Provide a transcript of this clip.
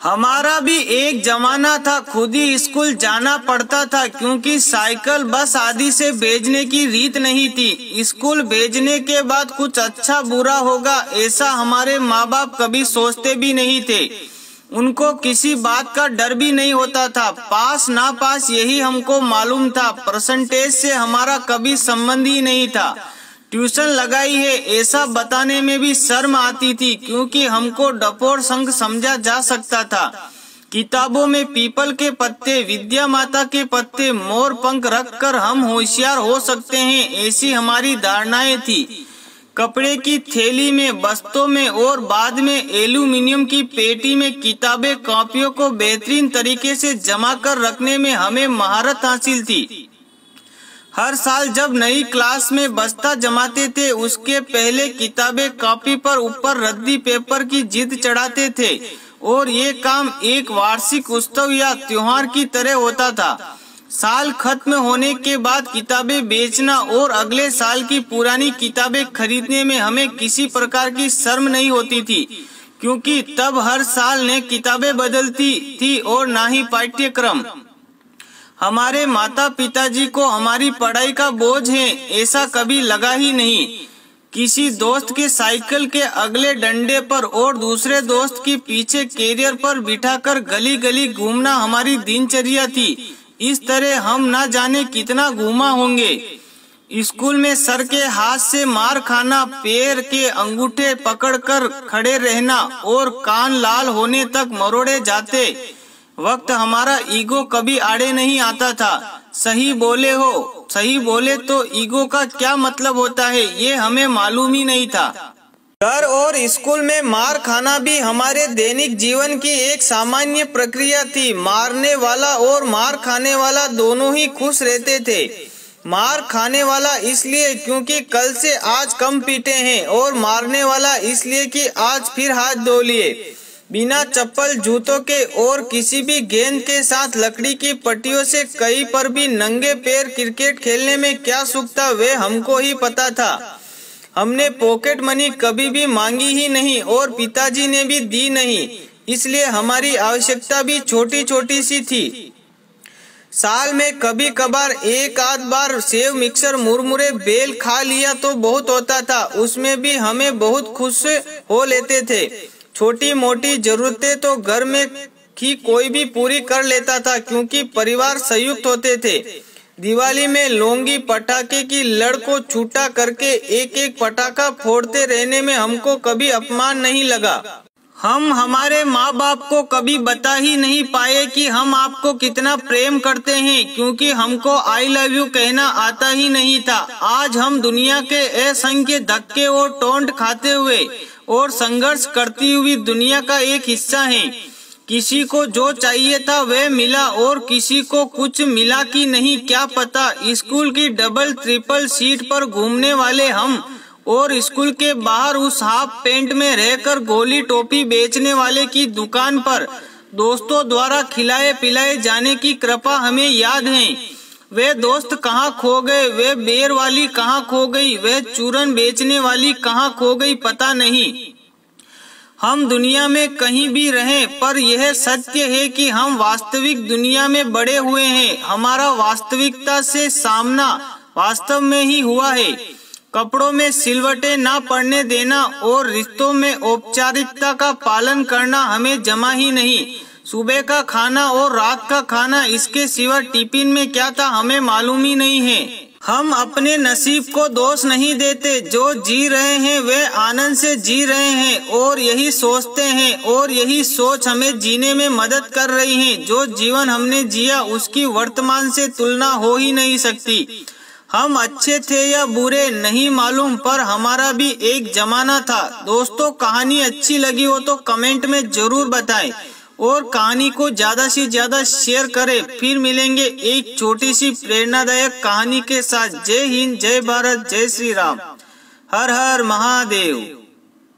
हमारा भी एक जमाना था, खुद ही स्कूल जाना पड़ता था क्योंकि साइकिल बस आदि से भेजने की रीत नहीं थी। स्कूल भेजने के बाद कुछ अच्छा बुरा होगा ऐसा हमारे माँ बाप कभी सोचते भी नहीं थे। उनको किसी बात का डर भी नहीं होता था, पास ना पास यही हमको मालूम था। परसेंटेज से हमारा कभी संबंध ही नहीं था। ट्यूशन लगाई है ऐसा बताने में भी शर्म आती थी क्योंकि हमको डपोर संघ समझा जा सकता था। किताबों में पीपल के पत्ते, विद्या माता के पत्ते, मोर पंख रखकर हम होशियार हो सकते हैं ऐसी हमारी धारणाएं थी। कपड़े की थैली में, बस्तों में और बाद में एल्यूमिनियम की पेटी में किताबें कॉपियों को बेहतरीन तरीके से जमा कर रखने में हमें महारत हासिल थी। हर साल जब नई क्लास में बस्ता जमाते थे उसके पहले किताबें कॉपी पर ऊपर रद्दी पेपर की जिद चढ़ाते थे और ये काम एक वार्षिक उत्सव या त्योहार की तरह होता था। साल खत्म होने के बाद किताबें बेचना और अगले साल की पुरानी किताबें खरीदने में हमें किसी प्रकार की शर्म नहीं होती थी क्योंकि तब हर साल नई किताबें बदलती थी और ना ही पाठ्यक्रम। हमारे माता पिताजी को हमारी पढ़ाई का बोझ है ऐसा कभी लगा ही नहीं। किसी दोस्त के साइकिल के अगले डंडे पर और दूसरे दोस्त के पीछे कैरियर पर बिठाकर गली गली घूमना हमारी दिनचर्या थी। इस तरह हम ना जाने कितना घूमा होंगे। स्कूल में सर के हाथ से मार खाना, पैर के अंगूठे पकड़कर खड़े रहना और कान लाल होने तक मरोड़े जाते वक्त हमारा ईगो कभी आड़े नहीं आता था। सही बोले तो ईगो का क्या मतलब होता है ये हमें मालूम ही नहीं था। घर और स्कूल में मार खाना भी हमारे दैनिक जीवन की एक सामान्य प्रक्रिया थी। मारने वाला और मार खाने वाला दोनों ही खुश रहते थे। मार खाने वाला इसलिए क्योंकि कल से आज कम पीटे हैं और मारने वाला इसलिए कि आज फिर हाथ धो लिए। बिना चप्पल जूतों के और किसी भी गेंद के साथ लकड़ी की पट्टियों से कहीं पर भी नंगे पैर क्रिकेट खेलने में क्या सुख था वे हमको ही पता था। हमने पॉकेट मनी कभी भी मांगी ही नहीं और पिताजी ने भी दी नहीं, इसलिए हमारी आवश्यकता भी छोटी छोटी सी थी। साल में कभी कभार एक आध बार सेव, मिक्सर, मुरमुरे, बेल खा लिया तो बहुत होता था, उसमें भी हमें बहुत खुश हो लेते थे। छोटी मोटी जरूरतें तो घर में ही कोई भी पूरी कर लेता था क्योंकि परिवार संयुक्त होते थे। दिवाली में लौंगी पटाखे की लड़ को छूटा करके एक एक पटाखा फोड़ते रहने में हमको कभी अपमान नहीं लगा। हम हमारे माँ बाप को कभी बता ही नहीं पाए कि हम आपको कितना प्रेम करते हैं क्योंकि हमको आई लव यू कहना आता ही नहीं था। आज हम दुनिया के असंख्य धक्के और टोंट खाते हुए और संघर्ष करती हुई दुनिया का एक हिस्सा हैं। किसी को जो चाहिए था वह मिला और किसी को कुछ मिला कि नहीं क्या पता। स्कूल की डबल ट्रिपल सीट पर घूमने वाले हम और स्कूल के बाहर उस हाफ पैंट में रहकर गोली टोपी बेचने वाले की दुकान पर दोस्तों द्वारा खिलाए पिलाए जाने की कृपा हमें याद है। वे दोस्त कहाँ खो गए, वे बेर वाली कहाँ खो गई, वे चूरन बेचने वाली कहाँ खो गई पता नहीं। हम दुनिया में कहीं भी रहें पर यह सत्य है कि हम वास्तविक दुनिया में बड़े हुए हैं। हमारा वास्तविकता से सामना वास्तव में ही हुआ है। कपड़ों में सिलवटें ना पड़ने देना और रिश्तों में औपचारिकता का पालन करना हमें जमा ही नहीं। सुबह का खाना और रात का खाना, इसके सिवा टिफिन में क्या था हमें मालूम ही नहीं है। हम अपने नसीब को दोष नहीं देते, जो जी रहे हैं वे आनंद से जी रहे हैं और यही सोचते हैं और यही सोच हमें जीने में मदद कर रही है। जो जीवन हमने जिया उसकी वर्तमान से तुलना हो ही नहीं सकती। हम अच्छे थे या बुरे नहीं मालूम पर हमारा भी एक जमाना था। दोस्तों कहानी अच्छी लगी हो तो कमेंट में जरूर बताएं और कहानी को ज्यादा से ज्यादा शेयर करें। फिर मिलेंगे एक छोटी सी प्रेरणादायक कहानी के साथ। जय हिंद, जय भारत, जय श्री राम, हर हर महादेव।